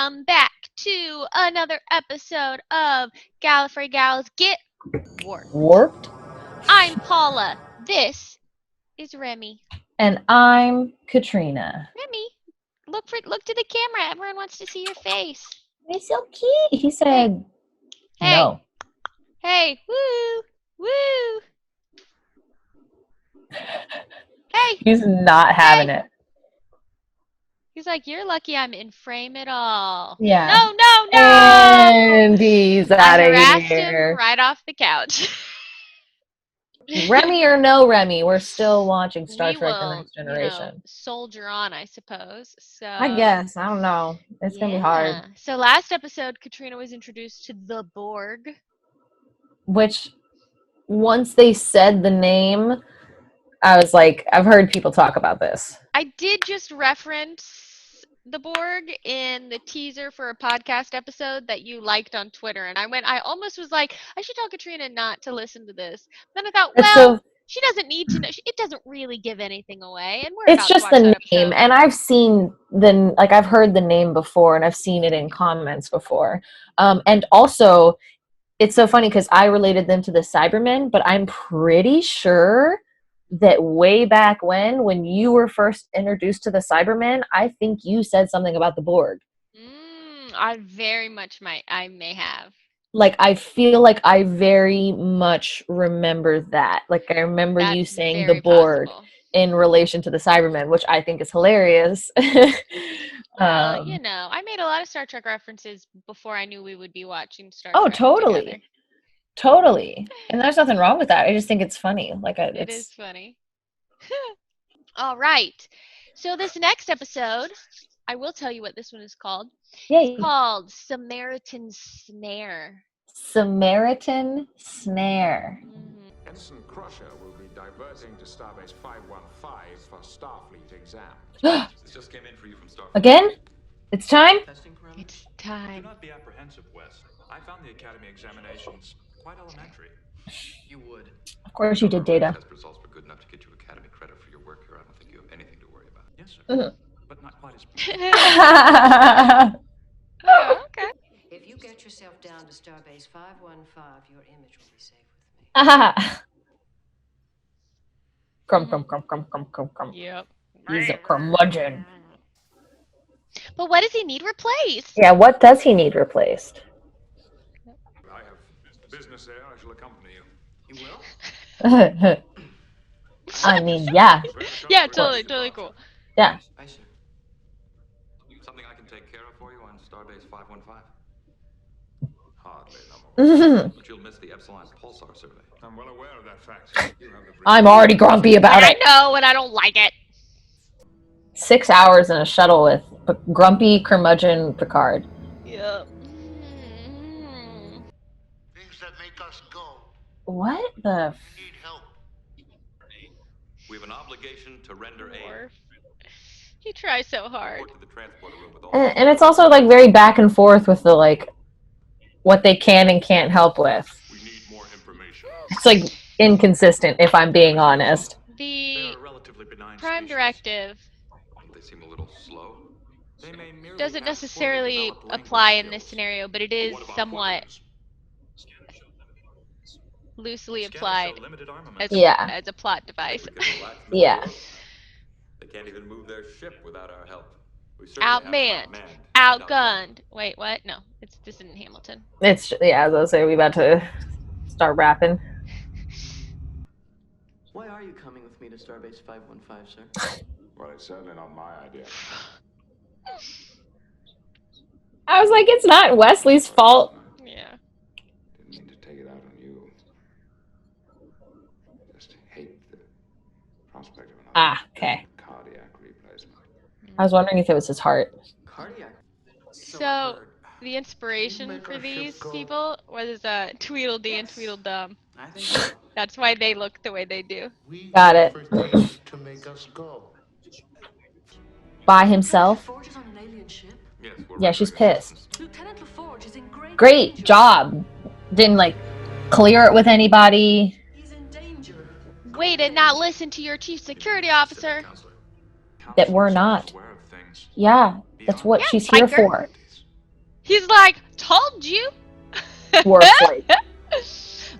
welcome back to another episode of Gallifrey Gals Get Warped. I'm Paula. This is Remy. And I'm Katrina. Remy, look to the camera. Everyone wants to see your face. He's so cute. He said no. Hey, woo. Hey. He's not having it. He's like, you're lucky I'm in frame at all. Yeah. No. And he's out of here. I harassed him right off the couch. Remy or no Remy, we're still watching Star Trek The Next Generation. Soldier on, I suppose. So I guess. I don't know. It's going to be hard. So last episode, Katrina was introduced to the Borg. Which, once they said the name, I was like, I've heard people talk about this. I did just reference the Borg in the teaser for a podcast episode that you liked on Twitter, and I almost was like, I should tell Katrina not to listen to this. Then I thought, she doesn't need to know. It doesn't really give anything away, and it's just the name. And I've seen I've heard the name before, and I've seen it in comments before. And also, it's so funny because I related them to the Cybermen, but I'm pretty sure that way back when you were first introduced to the Cybermen, I think you said something about the Borg. I very much I may have. Like, I feel like I very much remember that. Like, I remember you saying the Borg in relation to the Cybermen, which I think is hilarious. Well, I made a lot of Star Trek references before I knew we would be watching Star Trek. Oh, totally. Together. Totally. And there's nothing wrong with that. I just think it's funny. It is funny. All right. So this next episode, I will tell you what this one is called. Yay. It's called Samaritan Snare. Samaritan Snare. Ensign Crusher will be diverting to Starbase 515 for Starfleet exams. This just came in for you from Starfleet. Again? It's time? It's time. Do not be apprehensive, Wes. I found the Academy examinations quite elementary. You would. Of course you did, Data. Test results were good enough to get you Academy credit for your work here. I don't think you have anything to worry about. Yes, sir. Mm-hmm. But not quite as Oh, okay. If you get yourself down to Starbase 515, your image will be safe with me. Crumb. Yep. He's a curmudgeon. But what does he need replaced? Yeah, what does he need replaced? I have business there. I shall accompany you. You will? I mean, yeah. Yeah, totally cool. Yeah. I see. something I can take care of for you on Starbase 515. Hardly, number one. But you'll miss the Epsilon Pulsar survey. I'm well aware of that fact. You have the I'm already grumpy about it. I know, and I don't like it. 6 hours in a shuttle with grumpy curmudgeon Picard. Yep. Things that make us go. What the? We need help. We have an obligation to render aid. He tries so hard. Report to the transporter room with all And it's also like very back and forth with the what they can and can't help with. We need more information. It's like inconsistent, if I'm being honest. The They're a relatively benign Prime species. Directive They seem a little slow. They may merely doesn't have necessarily poorly developed apply in language this skills. scenario, but it is What about somewhat weapons? loosely Scanners applied show limited armament. as, Yeah. as a plot device. We can relax them Yeah. to the world. They can't even move their ship without our help. We certainly have them Outmanned, outmanned, outgunned. Wait, what? No, this isn't Hamilton. It's, yeah, I was gonna say, we about to start rapping. Why are you coming with me to Starbase 515, sir? Well, it's certainly not my idea. I was like, it's not Wesley's fault. Yeah. Didn't mean to take it out on you. Just hate the prospect of another Okay. cardiac replacement. I was wondering if it was his heart. Cardiac. So the inspiration for these people was Tweedledee and Tweedledum. I think so. That's why they look the way they do. We Got it. look for things to make us go. By himself. LaForge is on an alien ship. Yes, we're Yeah, she's rendering pissed. assistance. Lieutenant LaForge is in Great danger. job. Didn't clear it with anybody. He's in danger. Way to not listen to your chief security officer. Counselor. That we're not. Aware of things Yeah, that's what Yeah, she's here biker. for. He's like, told you. Worf's like,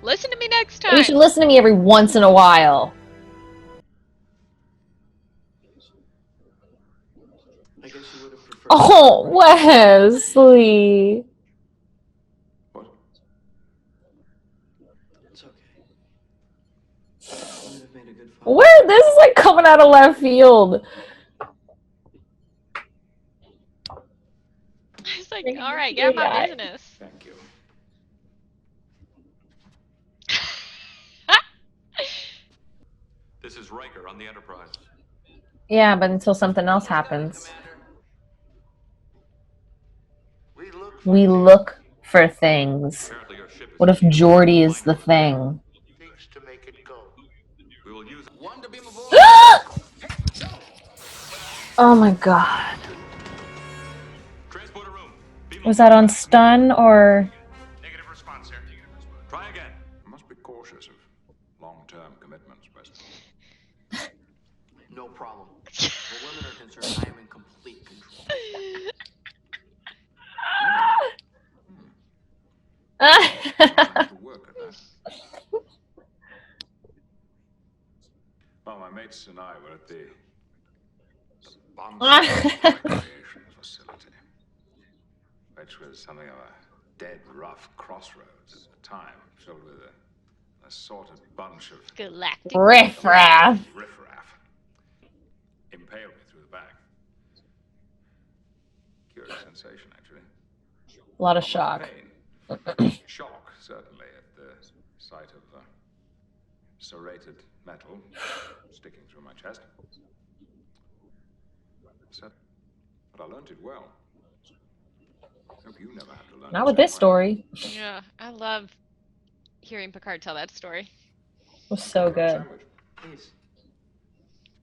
Listen to me next time. you should listen to me every once in a while. I guess you would have preferred. Oh, Wesley. What? It's okay. You would have made a good father. Where? This is like coming out of left field. He's like, all right, get out my business. Thank you. This is Riker on the Enterprise. Yeah, but until something else happens. We look for things. Apparently your ship is What if Geordi is the thing? Things to make it go. We will use One to beam aboard. Oh my god. transporter room. Beam Was that on stun or... Negative response, sir. Try again. I must be cautious of long-term commitments, Wesley. No problem. Where women are concerned, I am in complete control. I have to work at that. Well, my mates and I were at the Bonds Recreation Facility, which was something of a dead, rough crossroads at the time, filled with a assorted bunch of Galactic. Riffraff. riffraff. Impaled me through the back. Curious sensation, actually. A lot of shock. Pain. Shock, certainly, at the sight of serrated metal sticking through my chest. But I learned it well. Hope you never have to learn. Not with this story. Yeah, I love hearing Picard tell that story. It was so good. Please.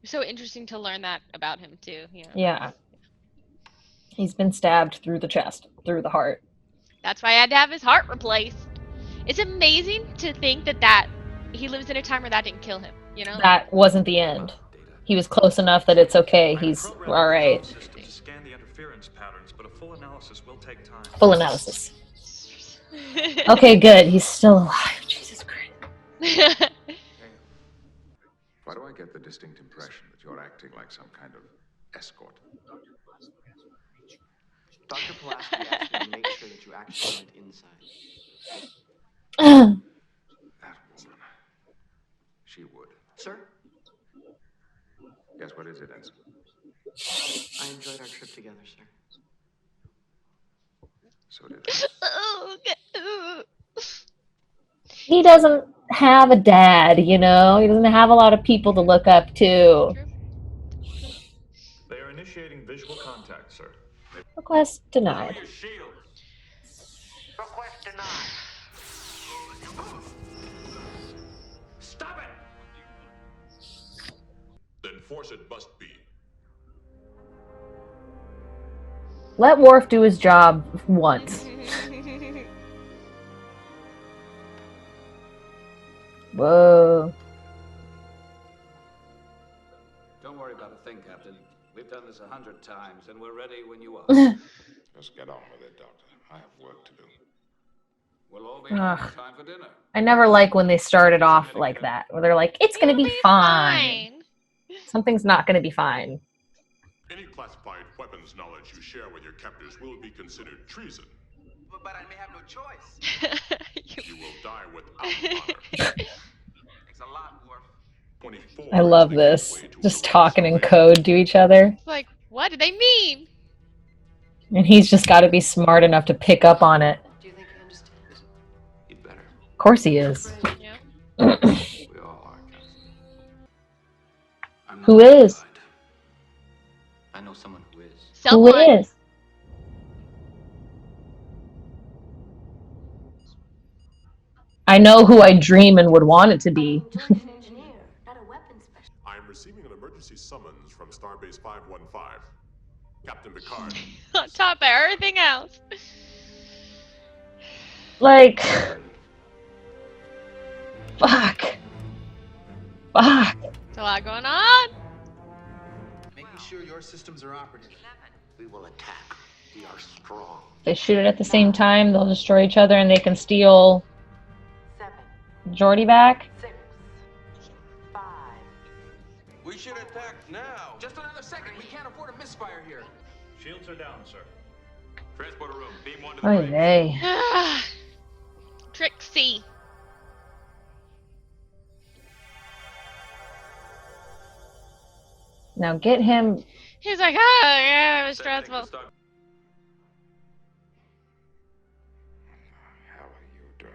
It's so interesting to learn that about him too. You know? Yeah. He's been stabbed through the chest, through the heart. That's why I had to have his heart replaced. It's amazing to think that he lives in a time where that didn't kill him. You know? That wasn't the end. He was close enough that it's okay. He's all right. To scan the interference patterns, but a full analysis will take time. Full analysis. Okay, good. He's still alive. Jesus Christ. Why do I get the distinct impression that you're acting like some kind of escort? Dr. Pulaski asked me to make sure that you actually went inside. That woman. She would. Sir, Yes, what is it, Ensign? I enjoyed our trip together, sir. So did He doesn't have a dad, you know? He doesn't have a lot of people to look up to. They are initiating visual contact, sir. Request denied. Your shield. Request denied. Stop it! Then force it must be. Let Worf do his job once. Whoa. Don't worry about a thing, Captain. We've done this 100 times, and we're ready when you are. Just get on with it, Doctor. I have work to do. We'll all be home in time for dinner. I never like when they started off like that, where they're like, it's gonna be fine. Something's not gonna be fine. Any classified weapons knowledge you share with your captors will be considered treason. But I may have no choice. You will die without honor. Thanks a lot, Worf. 24 I love this. Just talking in code to each other. Like, what do they mean? And he's just got to be smart enough to pick up on it. Do you think he understands? You'd better. Of course he is. Yeah. We all are, Captain. I'm not Who is? satisfied. I know someone who is. Someone. Who is? I know who I dream and would want it to be. I am receiving an emergency summons from Starbase 515. Captain Picard. On top of everything else. Like, fuck. Fuck. There's a lot going on. Making sure your systems are operative. We will attack. We are strong. If they shoot it at the same time, they'll destroy each other and they can steal 7, Geordi back. 6, 5. We should attack now. Just another second. We can't afford a misfire here. Shields are down, sir. Transporter room. Beam 1 to the Oy bridge. vey. Trixie. Now get him. He's like, oh, yeah, it was Setting to stressful. start. What the hell are you doing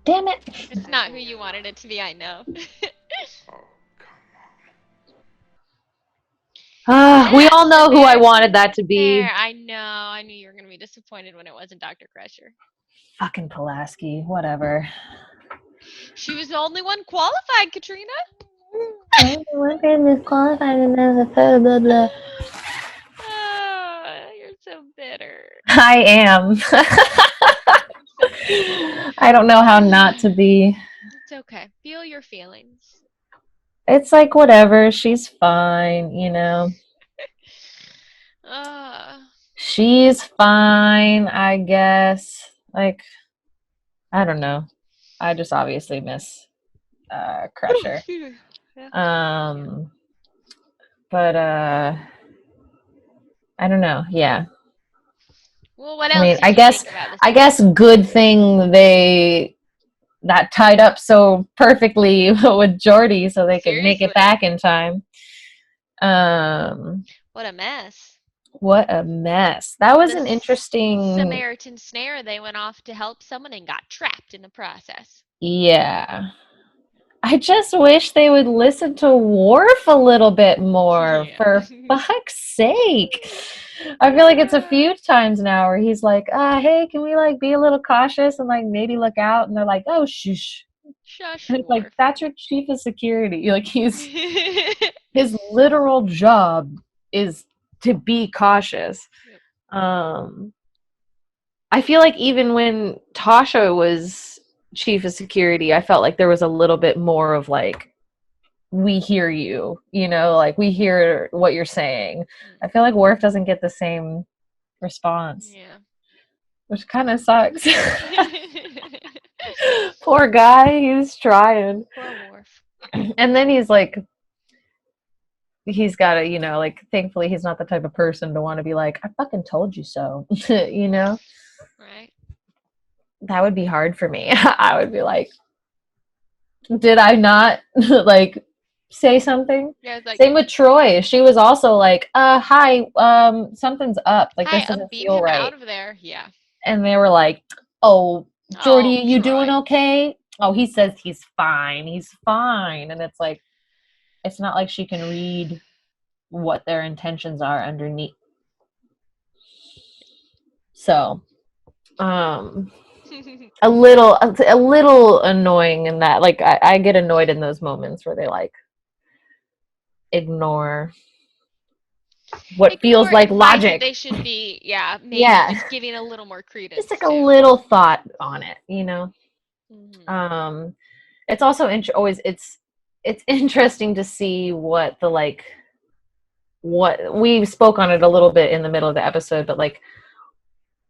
here? Damn it. It's not who you wanted it to be, I know. Oh, come on. We all know who I wanted that to be. There, I know. I knew you were going to be disappointed when it wasn't Dr. Crusher. Fucking Pulaski. Whatever. She was the only one qualified, Katrina. One person is qualified and then the blah, blah, blah. Oh, you're so bitter. I am. I don't know how not to be. It's okay. Feel your feelings. It's like, whatever. She's fine, you know. She's fine, I guess. Like, I don't know. I just obviously miss Crusher. But I don't know. Yeah. Well, what else? I mean, did I you guess think about this I guess good thing that tied up so perfectly with Geordi so they could make Seriously. it back in time. What a mess. What a mess. That was The an interesting. Samaritan Snare, they went off to help someone and got trapped in the process. Yeah. I just wish they would listen to Worf a little bit more, Yeah. for fuck's sake. I feel like it's a few times now where he's like, hey, can we like be a little cautious and like maybe look out? And they're like, oh, shush. Shush, And it's like, Worf. that's your chief of security. Like, his literal job is to be cautious. I feel like even when Tasha was chief of security, I felt like there was a little bit more of like, we hear you, you know, like we hear what you're saying. I feel like Worf doesn't get the same response. Yeah. Which kind of sucks. Poor guy, he's trying. Poor Worf. And then he's like, he's got to, you know, like, thankfully he's not the type of person to want to be like, I fucking told you so, you know? Right. That would be hard for me. I would be like, did I not, like, say something? Yeah, it's like, Same with Troy. She was also like, hi, something's up. Like, hi, this doesn't beam feel him right. out of there. Yeah. And they were like, oh, Geordi, Oh, you Troy. doing okay? Oh, he says he's fine. He's fine. And it's like, it's not like she can read what their intentions are underneath. So, a little annoying in that. Like, I get annoyed in those moments where they like ignore what feels like advice that logic. they should be, maybe Yeah. just giving a little more credence. Just like a little thought on it, you know. Mm-hmm. It's also it's interesting to see what we spoke on it a little bit in the middle of the episode, but like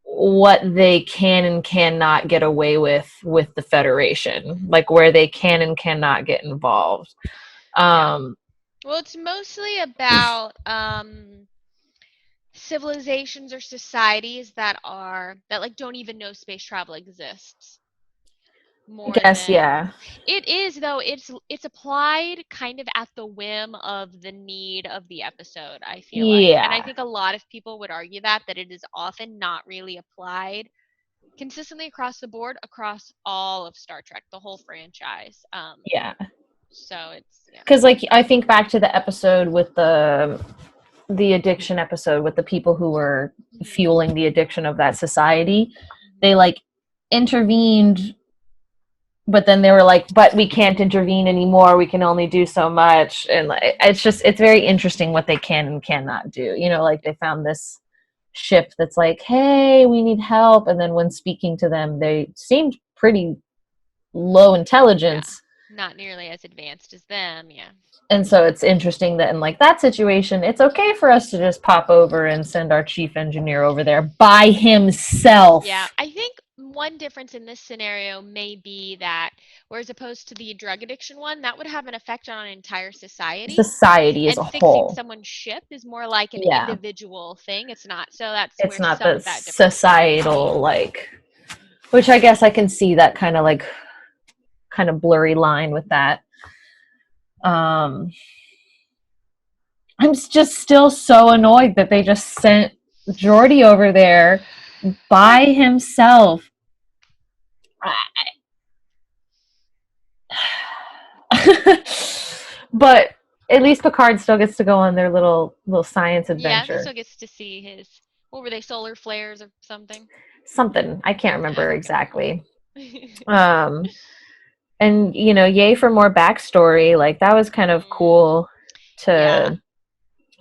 what they can and cannot get away with the Federation, like where they can and cannot get involved. Well, it's mostly about civilizations or societies that like don't even know space travel exists. I guess, yeah. It is, though. It's applied kind of at the whim of the need of the episode, I feel like. And I think a lot of people would argue that it is often not really applied consistently across the board, across all of Star Trek, the whole franchise. Yeah. So it's, because like I think back to the episode with the addiction episode with the people who were fueling the addiction of that society. They like intervened, but then they were like, but we can't intervene anymore. We can only do so much. And it's very interesting what they can and cannot do. You know, like they found this ship that's like, hey, we need help. And then when speaking to them, they seemed pretty low intelligence. Not nearly as advanced as them, yeah. And so it's interesting that in like that situation, it's okay for us to just pop over and send our chief engineer over there by himself. Yeah, I think one difference in this scenario may be that, whereas opposed to the drug addiction one, that would have an effect on an entire society. Society as And a fixing whole. someone's ship is more like an Yeah. individual thing. It's not. So that's It's where not some the of that difference. societal, like, which I guess I can see that kind of blurry line with that. I'm just still so annoyed that they just sent Geordi over there by himself. But at least Picard still gets to go on their little science Yeah, adventure. he still gets to see his, what were they, solar flares or something? Something. I can't remember exactly. And, you know, yay for more backstory. Like, that was kind of cool to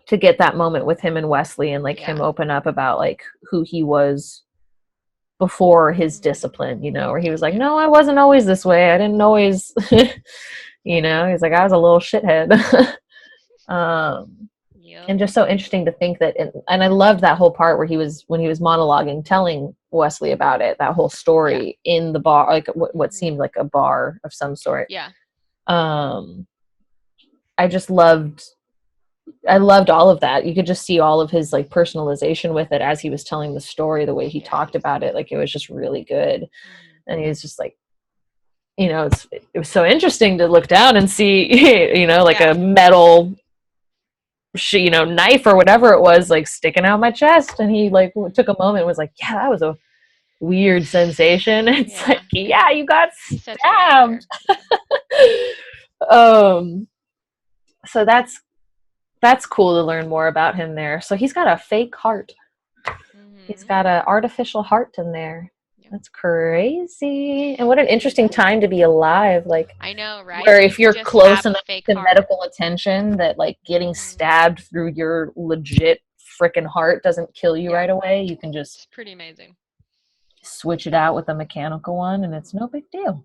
get that moment with him and Wesley and, like, him open up about, like, who he was before his discipline, you know, where he was like, no, I wasn't always this way. I didn't always, you know, he's like, I was a little shithead. And just so interesting to think that, and I loved that whole part where when he was monologuing, telling Wesley about it, that whole story in the bar, like what seemed like a bar of some sort. Yeah. I just loved all of that. You could just see all of his like personalization with it as he was telling the story, the way he talked about it. Like, it was just really good. And he was just like, you know, it was so interesting to look down and see, you know, like a metal, you know, knife or whatever it was, like sticking out my chest. And he like took a moment and was like, yeah, that was a weird sensation. It's like, yeah, you got stabbed. So that's cool to learn more about him there. So he's got a fake heart. He's got an artificial heart in there. That's crazy. And what an interesting time to be alive. Like, I know, right? Where if you're close enough to heart. medical attention, that like getting stabbed through your legit freaking heart doesn't kill you right away. You can just, it's pretty amazing, switch it out with a mechanical one, and it's no big deal.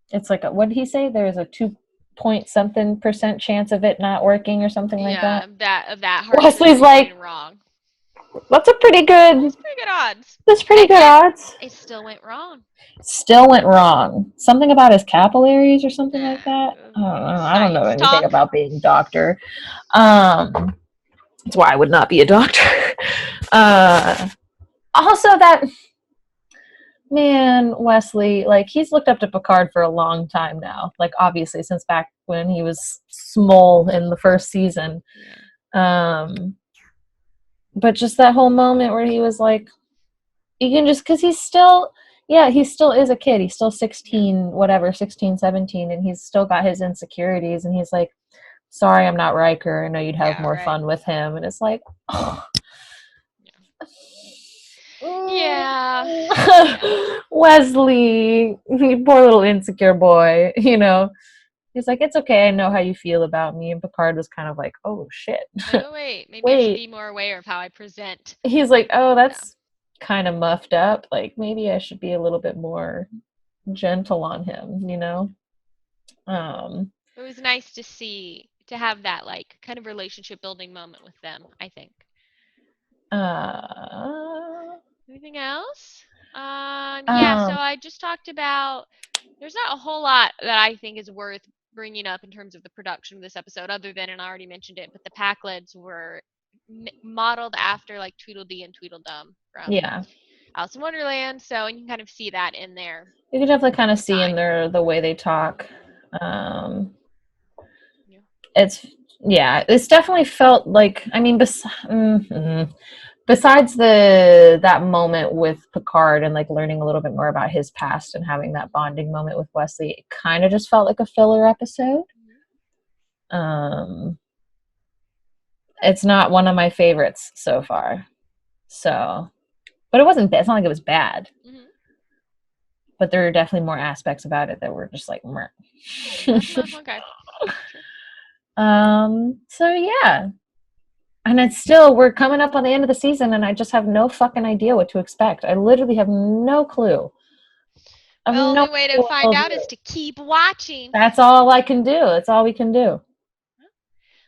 It's like, what did he say? There's a 2-point-something% chance of it not working or something like that. Yeah, of that heart. Wesley's like, wrong. That's pretty good odds. That's pretty good odds. It still went wrong. Something about his capillaries or something like that. I don't know anything about being a doctor. That's why I would not be a doctor. Also, that man, Wesley, like, he's looked up to Picard for a long time now. Like, obviously, since back when he was small in the first season. But just that whole moment where he was like, you can just, because he still is a kid. He's still 16, 17, and he's still got his insecurities. And he's like, sorry, I'm not Riker. I know you'd have more fun with him. And it's like, oh. Wesley, poor little insecure boy, you know. He's like, it's okay, I know how you feel about me. And Picard was kind of like, oh shit. Maybe I should be more aware of how I present. He's like, oh, that's kind of muffed up. Like, maybe I should be a little bit more gentle on him, you know. It was nice to have that like kind of relationship building moment with them, I think. Anything else? So I just talked about, there's not a whole lot that I think is worth bringing up in terms of the production of this episode, other than, and I already mentioned it, but the Packlids were modeled after like Tweedledee and Tweedledum from Alice in Wonderland, so you can kind of see that in there. You can definitely kind of see in the way they talk. It's definitely felt like, I mean, besides that moment with Picard and like learning a little bit more about his past and having that bonding moment with Wesley, it kind of just felt like a filler episode. It's not one of my favorites so far. So, but it wasn't bad. It's not like it was bad. But there are definitely more aspects about it that were just like, meh. Okay. So yeah. And it's still, we're coming up on the end of the season, and I just have no fucking idea what to expect. I literally have no clue. I The have only no way idea to what find they'll out do. is to keep watching. That's all I can do. That's all we can do.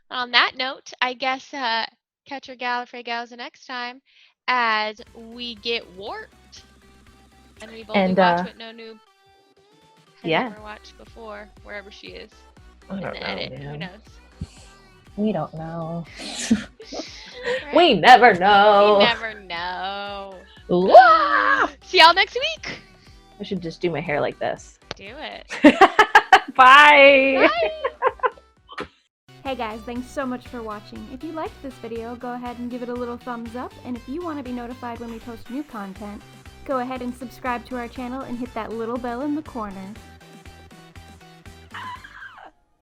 On that note, I guess catch your Gallifrey gals the next time as we get warped. And we've only watched what No Noob has ever watched before, wherever she is. I In don't the know, edit. man. Who knows? We don't know. Right? We never know. We never know. Wah! See y'all next week. I should just do my hair like this. Do it. Bye. Bye. Hey guys, thanks so much for watching. If you liked this video, go ahead and give it a little thumbs up, and if you want to be notified when we post new content, go ahead and subscribe to our channel and hit that little bell in the corner.